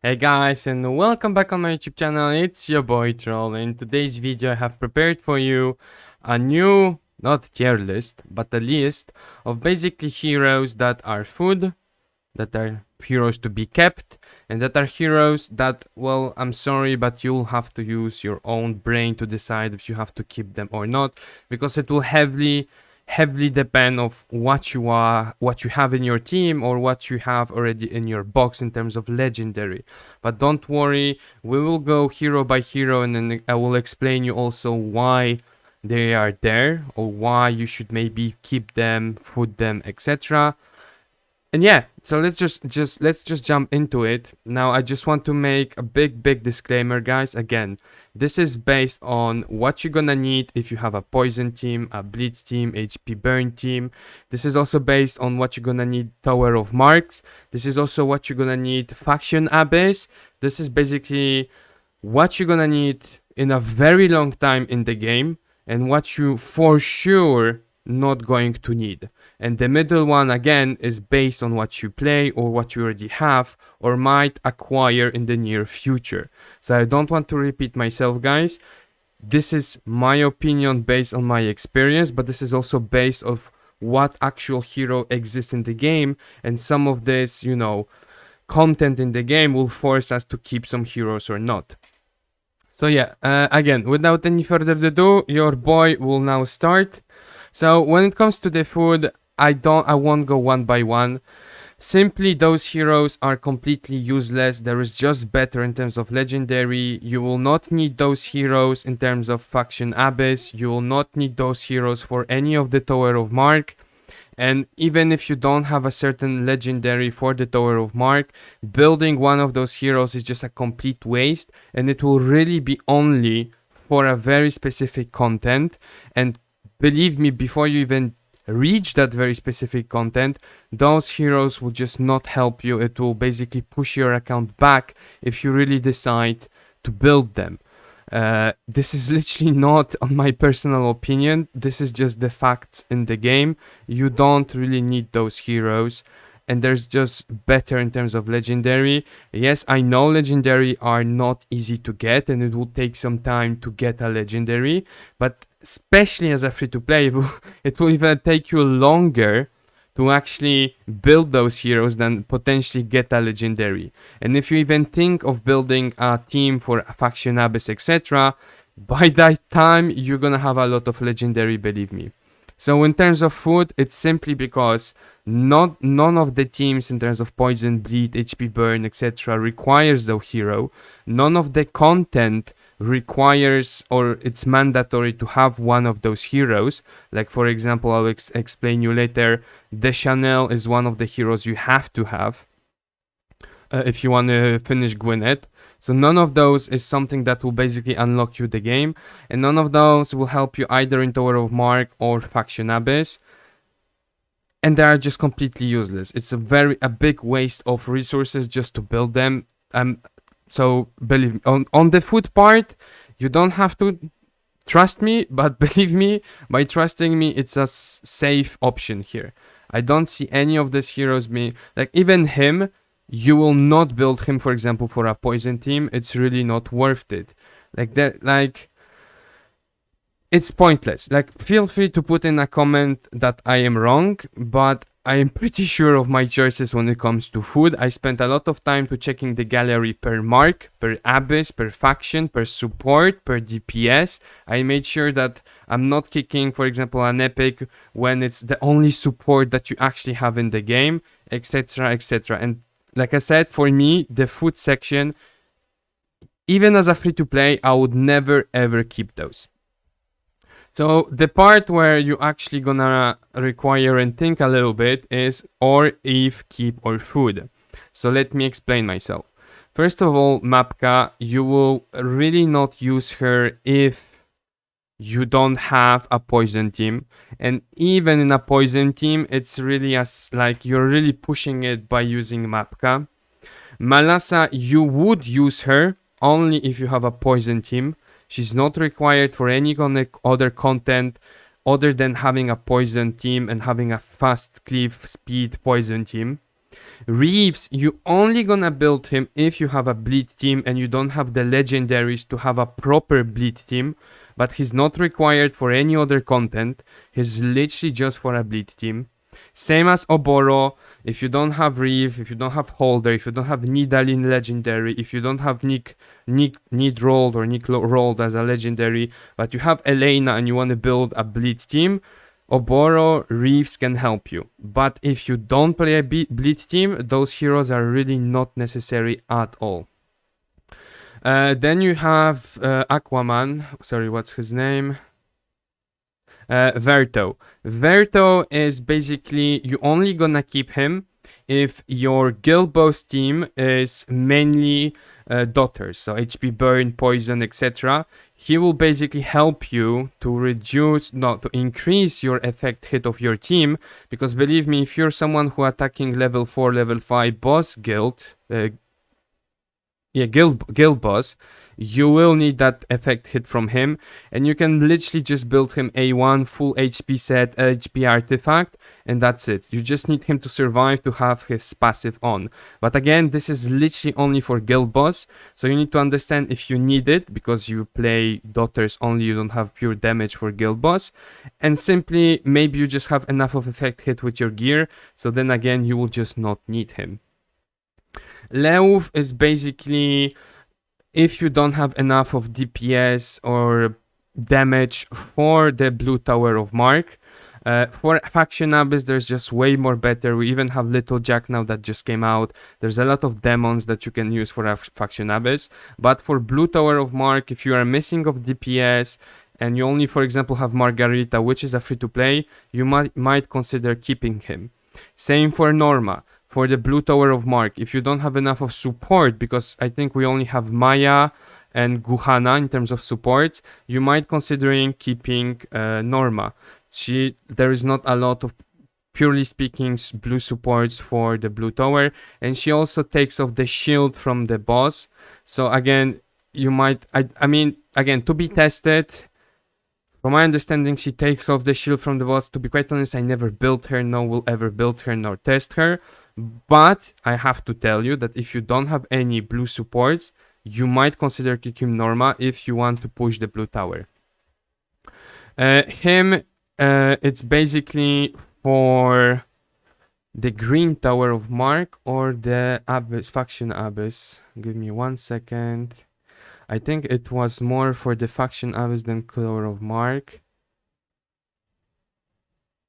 Hey guys, and welcome back on my YouTube channel. It's your boy Troll. In today's video I have prepared for you a new, not tier list, but a list of basically heroes that are food, that are heroes to be kept, and that are heroes that, well, I'm sorry, but you'll have to use your own brain to decide if you have to keep them or not, because it will heavily depend of what you have in your team or what you have already in your box in terms of legendary. But don't worry, we will go hero by hero, and then I will explain you also why they are there or why you should maybe keep them, food them, etc. And yeah, so let's just jump into it. Now I just want to make a big disclaimer, guys. Again, this is based on what you're gonna need if you have a poison team, a bleed team, HP burn team. This is also based on what you're gonna need Tower of Marks. This is also what you're gonna need Faction Abyss. This is basically what you're gonna need in a very long time in the game, and what you for sure not going to need. And the middle one again is based on what you play or what you already have or might acquire in the near future. So I don't want to repeat myself, guys. This is my opinion based on my experience, but this is also based of what actual hero exists in the game, and some of this, content in the game will force us to keep some heroes or not. So yeah, again, without any further ado, your boy will now start. So when it comes to the food, I won't go one by one. Simply, those heroes are completely useless. There is just better in terms of legendary. You will not need those heroes in terms of Faction Abyss. You will not need those heroes for any of the Tower of Mark. And even if you don't have a certain legendary for the Tower of Mark, building one of those heroes is just a complete waste, and it will really be only for a very specific content. And believe me, before you even reach that very specific content, those heroes will just not help you. It will basically push your account back if you really decide to build them. This is literally not on my personal opinion. This is just the facts in the game. You don't really need those heroes, and there's just better in terms of legendary. Yes, I know legendary are not easy to get, and it will take some time to get a legendary, but especially as a free-to-play, it will even take you longer to actually build those heroes than potentially get a legendary. And if you even think of building a team for a Faction Abyss, etc., by that time you're gonna have a lot of legendary, believe me. So in terms of food, it's simply because none of the teams in terms of poison, bleed, HP burn, etc. requires the hero. None of the content requires or it's mandatory to have one of those heroes. Like for example, I'll explain you later, the Chanel is one of the heroes you have to have if you want to finish Gwyneth. So none of those is something that will basically unlock you the game, and none of those will help you either in Tower of Mark or Faction Abyss, and they are just completely useless. It's a big waste of resources just to build them. So believe me, on the food part, you don't have to trust me, but believe me, by trusting me, it's a safe option here. I don't see any of these heroes being, like even him, you will not build him, for example, for a poison team. It's really not worth it. It's pointless. Like, feel free to put in a comment that I am wrong, but I am pretty sure of my choices when it comes to food. I spent a lot of time to checking the gallery per mark, per abyss, per faction, per support, per DPS. I made sure that I'm not kicking, for example, an epic when it's the only support that you actually have in the game, etc, etc. And like I said, for me, the food section, even as a free-to-play, I would never ever keep those. So the part where you actually gonna require and think a little bit is or, if, keep, or food. So let me explain myself. First of all, Mapka, you will really not use her if you don't have a poison team, and even in a poison team, it's really like you're really pushing it by using Mapka. Malasa, you would use her only if you have a poison team. She's not required for any other content other than having a poison team and having a fast cleave speed poison team. Reeves, you only gonna build him if you have a bleed team and you don't have the legendaries to have a proper bleed team, but he's not required for any other content. He's literally just for a bleed team. Same as Oboro, if you don't have Reeve, if you don't have Holder, if you don't have Nidalin legendary, if you don't have Nick rolled or Nick rolled as a legendary, but you have Elena and you want to build a bleed team, Oboro, Reeves can help you. But if you don't play a bleed team, those heroes are really not necessary at all. Then you have Aquaman. Sorry, what's his name? Verto. Verto is basically, you only gonna keep him if your guild boss team is mainly daughters, so HP burn, poison, etc. He will basically help you to to increase your effect hit of your team, because believe me, if you're someone who attacking level 4, level 5 boss guild, guild boss, you will need that effect hit from him, and you can literally just build him A1 full HP set, HP artifact, and that's it. You just need him to survive to have his passive on. But again, this is literally only for guild boss, so you need to understand if you need it, because you play daughters only, you don't have pure damage for guild boss, and simply maybe you just have enough of effect hit with your gear, so then again you will just not need him. Leuf is basically if you don't have enough of DPS or damage for the blue tower of Mark. For Faction Abyss, there's just way more better. We even have Little Jack now that just came out. There's a lot of demons that you can use for Faction Abyss. But for blue tower of Mark, if you are missing of DPS and you only, for example, have Margarita, which is a free-to-play, you might consider keeping him. Same for Norma. For the blue tower of Mark, if you don't have enough of support, because I think we only have Maya and Guhana in terms of support, you might considering keeping Norma. There is not a lot of, purely speaking, blue supports for the blue tower, and she also takes off the shield from the boss. So again, you might, I mean, again, to be tested. From my understanding, she takes off the shield from the boss. To be quite honest, I never built her, no will ever build her nor test her. But I have to tell you that if you don't have any blue supports, you might consider keeping Norma if you want to push the blue tower. It's basically for the green tower of Mark or the Abyss, Faction Abyss. Give me 1 second. I think it was more for the Faction Abyss than Tower of Mark.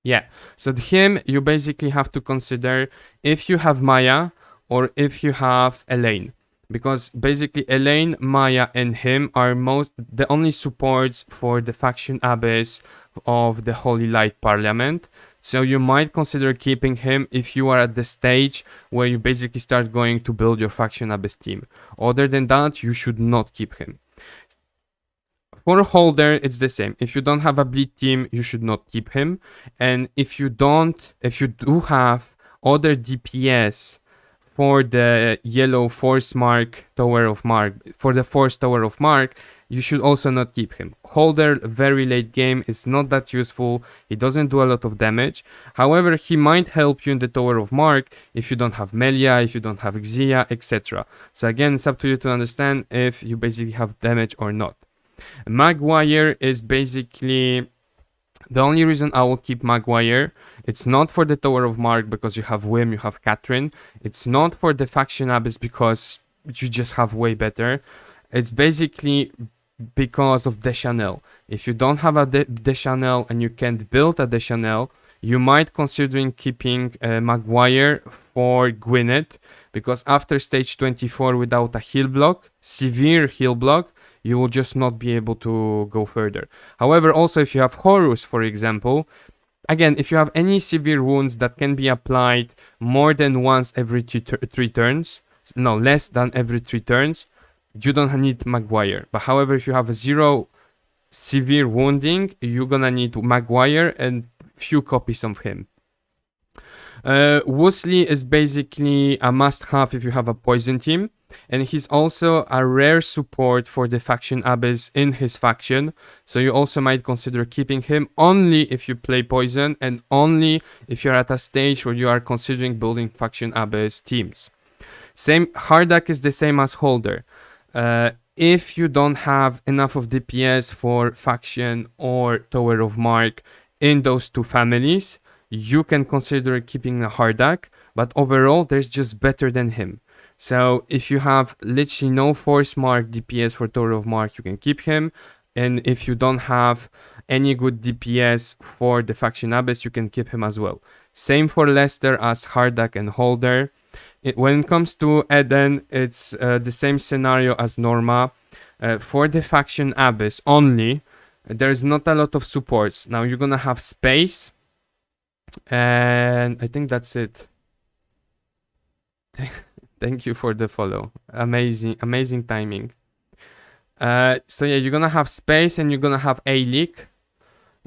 Yeah, so him, you basically have to consider if you have Maya or if you have Elaine. Because basically Elaine, Maya, and him are the only supports for the Faction Abyss of the Holy Light Parliament. So you might consider keeping him if you are at the stage where you basically start going to build your Faction Abyss team. Other than that, you should not keep him. For Holder, it's the same. If you don't have a bleed team, you should not keep him. And if you do have other DPS for the yellow Force Mark Tower of Mark, for the Force Tower of Mark, you should also not keep him. Holder, very late game, is not that useful. He doesn't do a lot of damage. However, he might help you in the Tower of Mark if you don't have Melia, if you don't have Xia, etc. So again, it's up to you to understand if you basically have damage or not. Maguire is basically the only reason I will keep Maguire. It's not for the Tower of Mark because you have Wim, you have Catherine. It's not for the Faction Abyss because you just have way better. It's basically because of Deschanel. If you don't have a Deschanel and you can't build a Deschanel, you might considering keeping Maguire for Gwyneth, because after stage 24 without a heal block, severe heal block, you will just not be able to go further. However, also if you have Horus, for example, again, if you have any severe wounds that can be applied more than once every 3 turns, no, less than every 3 turns, you don't need Maguire. But however, if you have a 0 severe wounding, you're gonna need Maguire and few copies of him. Woosley is basically a must-have if you have a poison team. And he's also a rare support for the faction abyss in his faction, so you also might consider keeping him only if you play poison and only if you're at a stage where you are considering building faction abyss teams. Same, Hardak is the same as Holder. If you don't have enough of DPS for faction or Tower of Mark in those two families, you can consider keeping a Hardak, but overall there's just better than him. So if you have literally no force mark DPS for Tower of Mark, you can keep him. And if you don't have any good DPS for the faction abyss, you can keep him as well. Same for Lester as Hardak and Holder. When it comes to Eden, it's the same scenario as Norma. For the faction abyss only, there's not a lot of supports. Now you're gonna have space, and I think that's it. Thank you for the follow. Amazing timing. So yeah, you're gonna have space and you're gonna have A-Leak.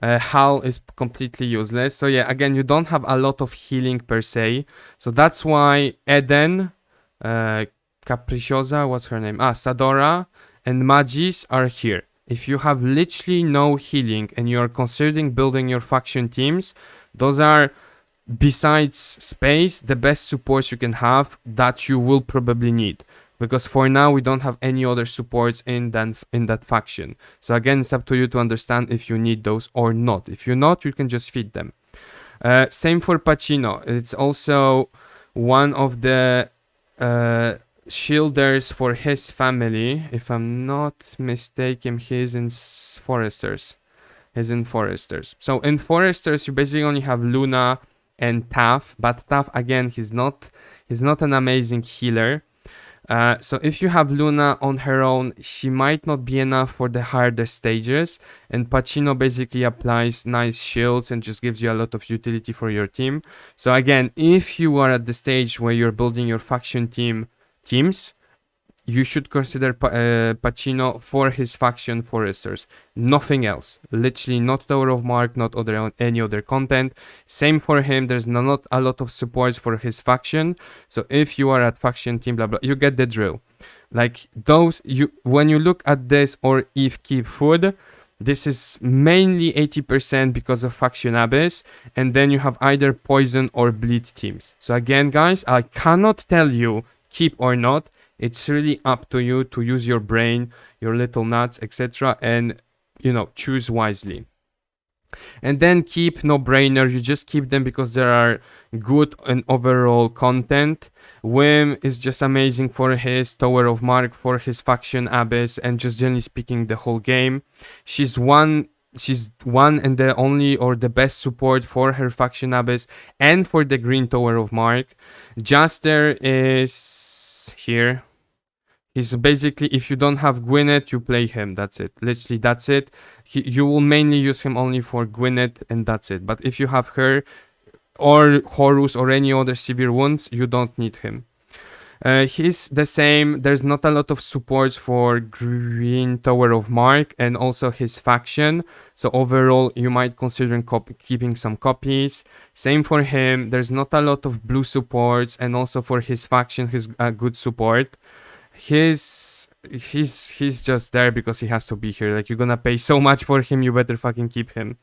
Hal is completely useless. So yeah, again, you don't have a lot of healing per se. So that's why Eden, Capriciosa, what's her name? Sadora and Magis are here. If you have literally no healing and you're considering building your faction teams, those are, besides space, the best supports you can have that you will probably need. Because for now, we don't have any other supports in that faction. So again, it's up to you to understand if you need those or not. If you're not, you can just feed them. Same for Pacino. It's also one of the shielders for his family. If I'm not mistaken, he's in Foresters. So in Foresters, you basically only have Luna and Taff. But Taff, again, he's not an amazing healer. So if you have Luna on her own, she might not be enough for the harder stages, and Pacino basically applies nice shields and just gives you a lot of utility for your team. So again, if you are at the stage where you're building your faction teams, you should consider Pacino for his faction Foresters. Nothing else. Literally not Tower of Mark, not any other content. Same for him. There's not a lot of supports for his faction. So if you are at faction team, blah, blah, you get the drill. Like those, when you look at this or if keep food, this is mainly 80% because of faction abyss. And then you have either poison or bleed teams. So again, guys, I cannot tell you keep or not. It's really up to you to use your brain, your little nuts, etc. and, choose wisely. And then keep, no brainer. You just keep them because there are good and overall content. Wim is just amazing for his Tower of Mark, for his faction abyss, and just generally speaking the whole game. She's one and the only or the best support for her faction abyss and for the green Tower of Mark. Jaster is here. He's basically, if you don't have Gwyneth, you play him. That's it. Literally, that's it. You will mainly use him only for Gwyneth, and that's it. But if you have her, or Horus, or any other severe wounds, you don't need him. He's the same. There's not a lot of supports for Green Tower of Mark and also his faction. So overall, you might consider keeping some copies. Same for him. There's not a lot of blue supports, and also for his faction, he's a good support. He's just there because he has to be here. Like, you're gonna pay so much for him, you better fucking keep him.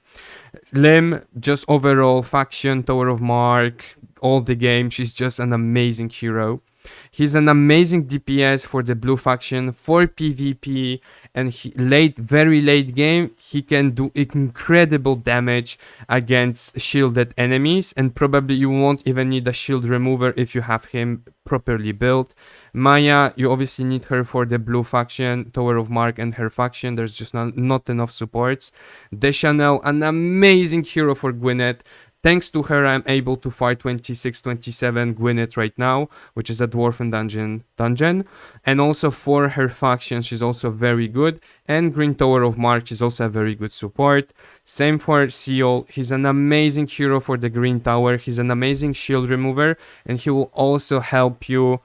Lim, just overall faction, Tower of Mark, all the game, she's just an amazing hero. He's an amazing DPS for the blue faction, for PvP, and very late game, he can do incredible damage against shielded enemies, and probably you won't even need a shield remover if you have him properly built. Maya, you obviously need her for the blue faction, Tower of Mark, and her faction. There's just not enough supports. Deschanel, an amazing hero for Gwyneth. Thanks to her, I'm able to fight 26-27 Gwyneth right now, which is a Dwarven dungeon. And also for her faction, she's also very good. And Green Tower of Mark is also a very good support. Same for Seal. He's an amazing hero for the Green Tower. He's an amazing shield remover. And he will also help you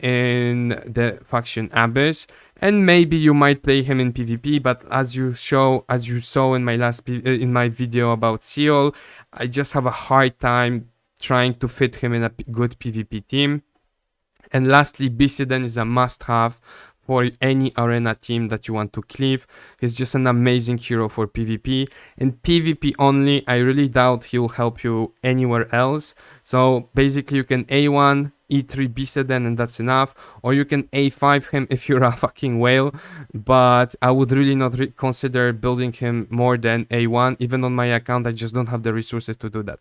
in the faction Abyss. And maybe you might play him in PvP, but as you saw in my video about Seal, I just have a hard time trying to fit him in a good PvP team. And lastly, Bisidan is a must-have for any arena team that you want to cleave. He's just an amazing hero for PvP. And PvP only, I really doubt he will help you anywhere else. So basically you can A1, E3 Bisidan and that's enough. Or you can A5 him if you're a fucking whale. But I would really not consider building him more than A1. Even on my account, I just don't have the resources to do that.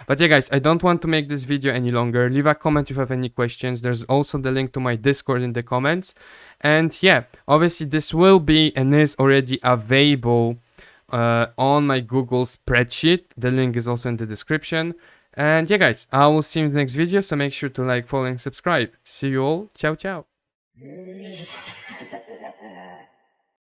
But yeah, guys, I don't want to make this video any longer. Leave a comment if you have any questions. There's also the link to my Discord in the comments. And yeah, obviously this will be and is already available on my Google spreadsheet. The link is also in the description. And yeah, guys, I will see you in the next video. So make sure to like, follow, and subscribe. See you all. Ciao, ciao.